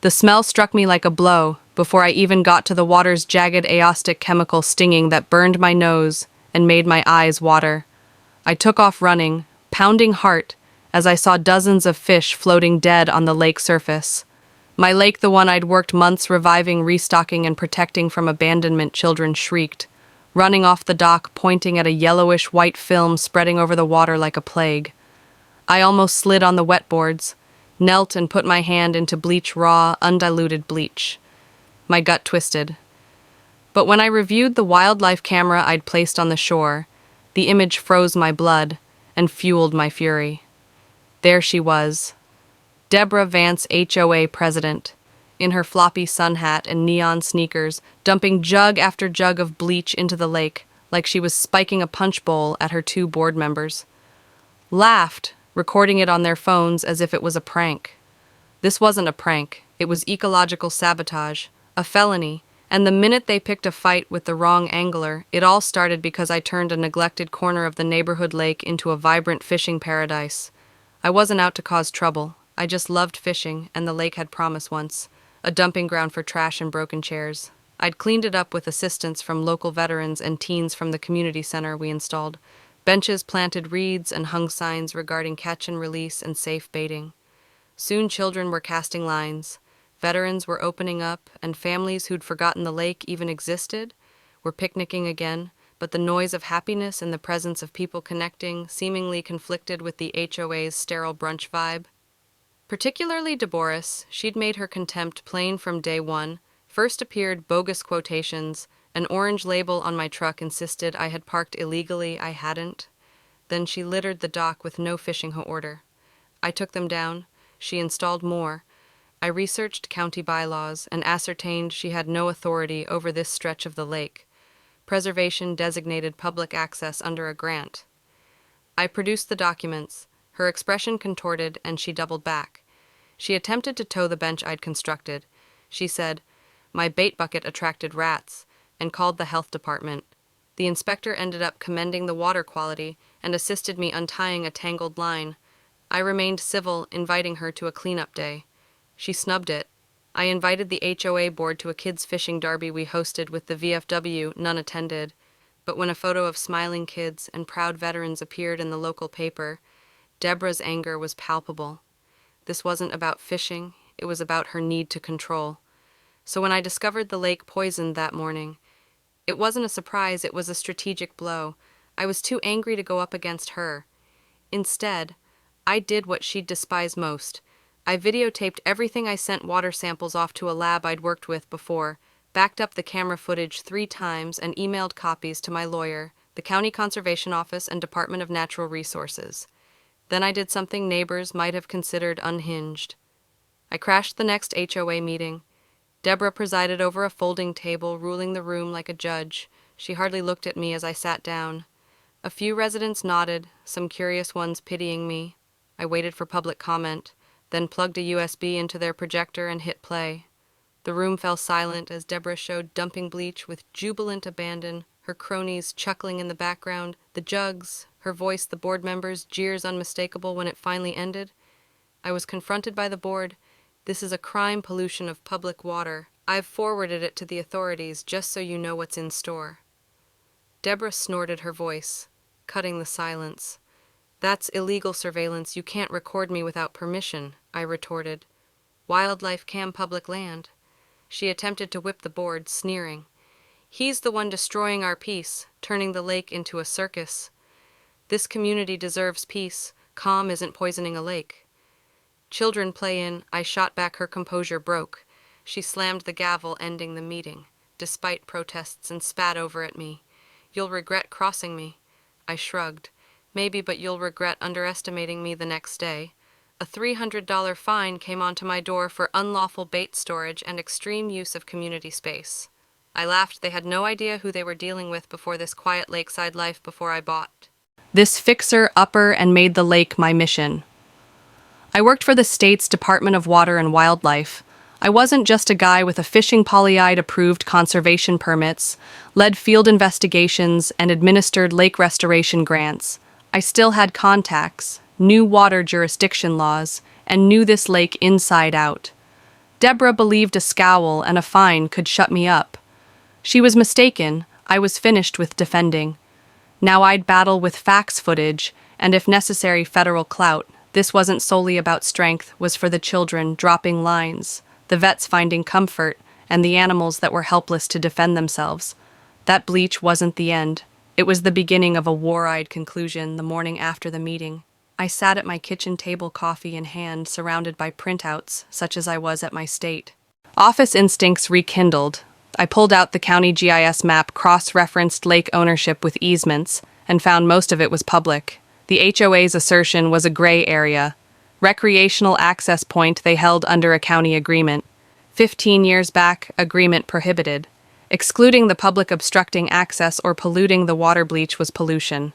The smell struck me like a blow before I even got to the water's jagged aostic chemical stinging that burned my nose and made my eyes water. I took off running, pounding heart, as I saw dozens of fish floating dead on the lake surface. My lake, the one I'd worked months reviving, restocking, and protecting from abandonment, children shrieked, running off the dock, pointing at a yellowish-white film spreading over the water like a plague. I almost slid on the wetboards, knelt and put my hand into bleach, raw, undiluted bleach. My gut twisted. But when I reviewed the wildlife camera I'd placed on the shore, the image froze my blood and fueled my fury. There she was, Deborah Vance, HOA president, in her floppy sun hat and neon sneakers, dumping jug after jug of bleach into the lake like she was spiking a punch bowl at her two board members. Laughed, recording it on their phones as if it was a prank. This wasn't a prank. It was ecological sabotage, a felony, and the minute they picked a fight with the wrong angler, it all started because I turned a neglected corner of the neighborhood lake into a vibrant fishing paradise. I wasn't out to cause trouble. I just loved fishing, and the lake had promise once, a dumping ground for trash and broken chairs. I'd cleaned it up with assistance from local veterans and teens from the community center we installed. Benches planted reeds and hung signs regarding catch and release and safe baiting. Soon children were casting lines. Veterans were opening up, and families who'd forgotten the lake even existed were picnicking again, but the noise of happiness and the presence of people connecting seemingly conflicted with the HOA's sterile brunch vibe. Particularly Deborah, she'd made her contempt plain from day one. First appeared bogus quotations. An orange label on my truck insisted I had parked illegally. I hadn't. Then she littered the dock with no fishing order. I took them down. She installed more. I researched county bylaws and ascertained she had no authority over this stretch of the lake. Preservation designated public access under a grant. I produced the documents. Her expression contorted, and she doubled back. She attempted to tow the bench I'd constructed. She said, "My bait bucket attracted rats," and called the health department. The inspector ended up commending the water quality and assisted me untying a tangled line. I remained civil, inviting her to a cleanup day. She snubbed it. I invited the HOA board to a kids' fishing derby we hosted with the VFW. None attended. But when a photo of smiling kids and proud veterans appeared in the local paper, Deborah's anger was palpable. This wasn't about fishing, it was about her need to control. So when I discovered the lake poisoned that morning, it wasn't a surprise, it was a strategic blow. I was too angry to go up against her. Instead, I did what she'd despise most. I videotaped everything. I sent water samples off to a lab I'd worked with before, backed up the camera footage 3 times, and emailed copies to my lawyer, the County Conservation Office, and Department of Natural Resources. Then I did something neighbors might have considered unhinged. I crashed the next HOA meeting. Deborah presided over a folding table, ruling the room like a judge. She hardly looked at me as I sat down. A few residents nodded, some curious ones pitying me. I waited for public comment, then plugged a USB into their projector and hit play. The room fell silent as Deborah showed dumping bleach with jubilant abandon, her cronies chuckling in the background, the jugs, her voice, the board members' jeers unmistakable when it finally ended. I was confronted by the board. "This is a crime, pollution of public water. I've forwarded it to the authorities just so you know what's in store." Deborah snorted her voice, cutting the silence. "That's illegal surveillance. You can't record me without permission," I retorted. "Wildlife cam public land." She attempted to whip the board, sneering. "He's the one destroying our peace, turning the lake into a circus. This community deserves peace. Calm isn't poisoning a lake." "Children play in." I shot back. Her composure broke. She slammed the gavel, ending the meeting, despite protests, and spat over at me. "You'll regret crossing me." I shrugged. "Maybe, but you'll regret underestimating me the next day." A $300 fine came onto my door for unlawful bait storage and extreme use of community space. I laughed. They had no idea who they were dealing with before this quiet lakeside life before I bought this fixer-upper and made the lake my mission. I worked for the state's Department of Water and Wildlife. I wasn't just a guy with a fishing poly-approved conservation permits, led field investigations, and administered lake restoration grants. I still had contacts, knew water jurisdiction laws, and knew this lake inside out. Deborah believed a scowl and a fine could shut me up. She was mistaken. I was finished with defending. Now I'd battle with fax footage, and if necessary federal clout. This wasn't solely about strength, was for the children dropping lines, the vets finding comfort, and the animals that were helpless to defend themselves. That bleach wasn't the end. It was the beginning of a war-eyed conclusion the morning after the meeting. I sat at my kitchen table, coffee in hand, surrounded by printouts, such as I was at my state. Office instincts rekindled. I pulled out the county GIS map, cross-referenced lake ownership with easements, and found most of it was public. The HOA's assertion was a gray area. Recreational access point they held under a county agreement. 15 years back, agreement prohibited. Excluding the public obstructing access or polluting the water bleach was pollution.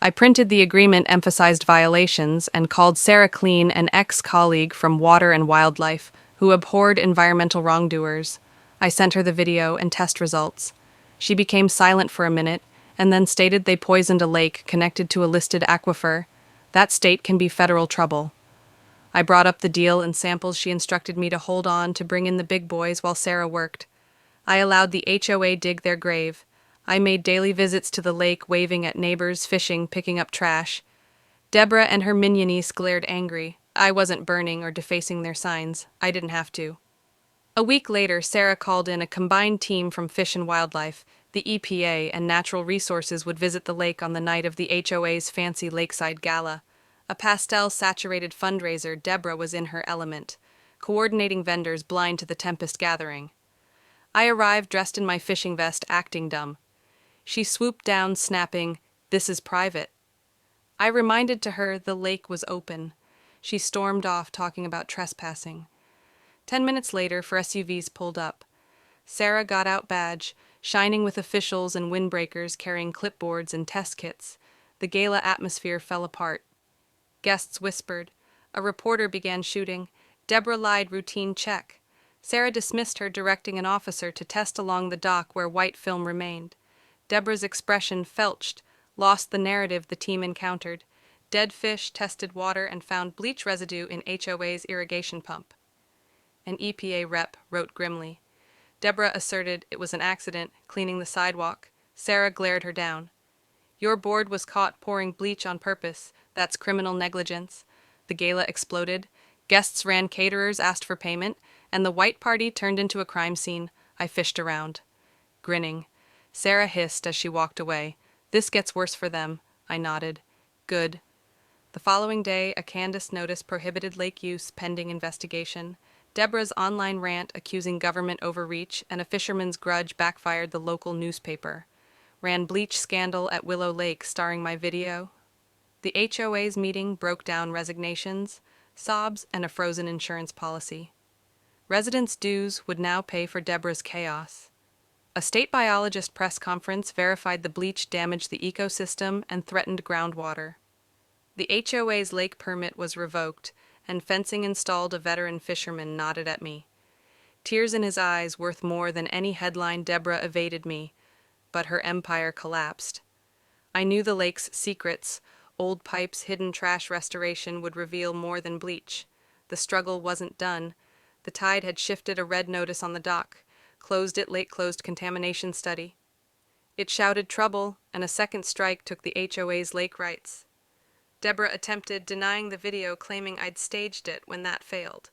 I printed the agreement emphasized violations and called Sarah Clean, an ex-colleague from Water and Wildlife, who abhorred environmental wrongdoers. I sent her the video and test results. She became silent for a minute, and then stated they poisoned a lake connected to a listed aquifer. That state can be federal trouble. I brought up the deal and samples she instructed me to hold on to bring in the big boys while Sarah worked. I allowed the HOA dig their grave. I made daily visits to the lake, waving at neighbors, fishing, picking up trash. Deborah and her minioniece glared angry. I wasn't burning or defacing their signs. I didn't have to. A week later, Sarah called in a combined team from Fish and Wildlife. The EPA and Natural Resources would visit the lake on the night of the HOA's fancy lakeside gala. A pastel-saturated fundraiser, Deborah was in her element, coordinating vendors blind to the Tempest gathering. I arrived dressed in my fishing vest, acting dumb. She swooped down, snapping, "This is private." I reminded to her the lake was open. She stormed off, talking about trespassing. 10 minutes later, four SUVs pulled up. Sarah got out badge, shining with officials and windbreakers carrying clipboards and test kits. The gala atmosphere fell apart. Guests whispered. A reporter began shooting. Deborah lied, routine check. Sarah dismissed her, directing an officer to test along the dock where white film remained. Deborah's expression felched, lost the narrative the team encountered. Dead fish tested water and found bleach residue in HOA's irrigation pump. An EPA rep wrote grimly. Deborah asserted it was an accident, cleaning the sidewalk. Sarah glared her down. Your board was caught pouring bleach on purpose. That's criminal negligence. The gala exploded. Guests ran caterers, asked for payment, and the white party turned into a crime scene. I fished around. Grinning. Sarah hissed as she walked away. This gets worse for them. I nodded. Good. The following day, a Candace notice prohibited lake use pending investigation. Deborah's online rant accusing government overreach and a fisherman's grudge backfired the local newspaper. Ran bleach scandal at Willow Lake starring my video. The HOA's meeting broke down resignations, sobs, and a frozen insurance policy. Residents' dues would now pay for Deborah's chaos. A state biologist press conference verified the bleach damaged the ecosystem and threatened groundwater. The HOA's lake permit was revoked, and fencing installed. A veteran fisherman nodded at me. Tears in his eyes, worth more than any headline. Deborah evaded me, but her empire collapsed. I knew the lake's secrets. Old pipes, hidden trash restoration would reveal more than bleach. The struggle wasn't done. The tide had shifted. A red notice on the dock. Closed it, lake closed contamination study. It shouted trouble, and a second strike took the HOA's lake rights. Deborah attempted denying the video, claiming I'd staged it when that failed.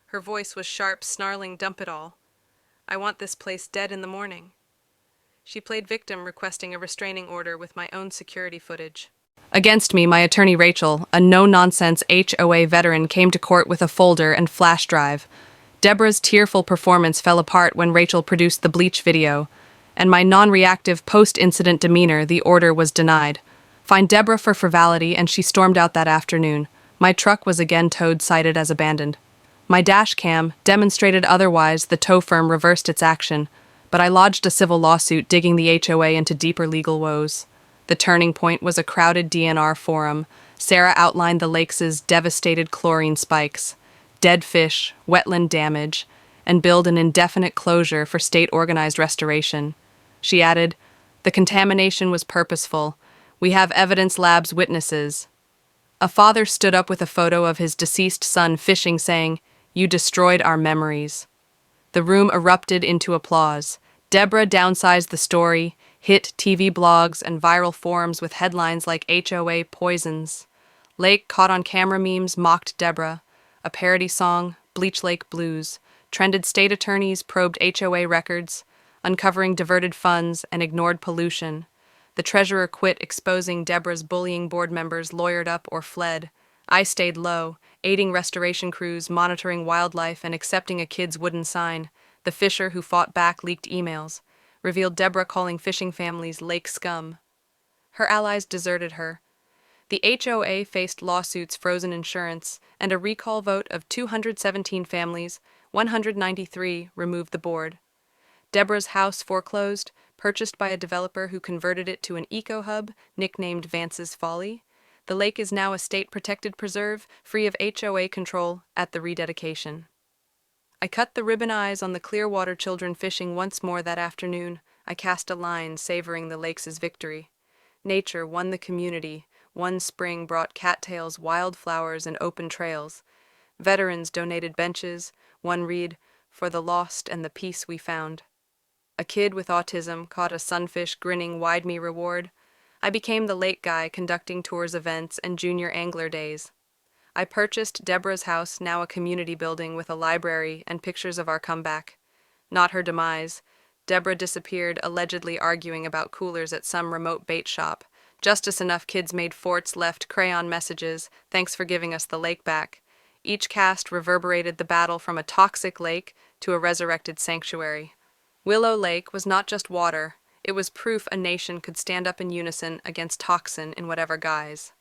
Her voice was sharp, snarling, "Dump it all. I want this place dead in the morning." She played victim, requesting a restraining order with my own security footage. Against me, my attorney Rachel, a no-nonsense HOA veteran, came to court with a folder and flash drive. Deborah's tearful performance fell apart when Rachel produced the bleach video, and my non-reactive post-incident demeanor. The order was denied. Fined Deborah for frivolity, and she stormed out that afternoon. My truck was again towed, cited as abandoned. My dash cam demonstrated otherwise. The tow firm reversed its action, but I lodged a civil lawsuit, digging the HOA into deeper legal woes. The turning point was a crowded DNR forum. Sarah outlined the lake's devastated chlorine spikes, dead fish, wetland damage, and billed an indefinite closure for state-organized restoration. She added, "The contamination was purposeful. We have evidence, labs, witnesses." A father stood up with a photo of his deceased son fishing, saying, You destroyed our memories. The room erupted into applause. Deborah downsized the story, hit TV blogs and viral forums with headlines like HOA poisons. Lake caught on camera memes mocked Deborah. A parody song, Bleach Lake Blues, trended. State attorneys probed HOA records, uncovering diverted funds and ignored pollution. The treasurer quit, exposing Deborah's bullying. Board members lawyered up or fled. I stayed low, aiding restoration crews, monitoring wildlife, and accepting a kid's wooden sign. The fisher who fought back leaked emails, revealed Deborah calling fishing families lake scum. Her allies deserted her. The HOA faced lawsuits, frozen insurance, and a recall vote of 217 families. 193 removed the board. Deborah's house foreclosed, purchased by a developer who converted it to an eco-hub nicknamed Vance's Folly. The lake is now a state-protected preserve, free of HOA control at the rededication. I cut the ribbon eyes on the Clearwater children fishing once more that afternoon. I cast a line, savoring the lake's victory. Nature won the community. One spring brought cattails, wildflowers, and open trails. Veterans donated benches. One read, "For the lost and the peace we found." A kid with autism caught a sunfish, grinning wide me reward. I became the lake guy, conducting tours, events, and junior angler days. I purchased Deborah's house, now a community building with a library and pictures of our comeback. Not her demise. Deborah disappeared, allegedly arguing about coolers at some remote bait shop. Justice enough kids made forts, left crayon messages, "Thanks for giving us the lake back." Each cast reverberated the battle from a toxic lake to a resurrected sanctuary. Willow Lake was not just water, it was proof a nation could stand up in unison against toxin in whatever guise.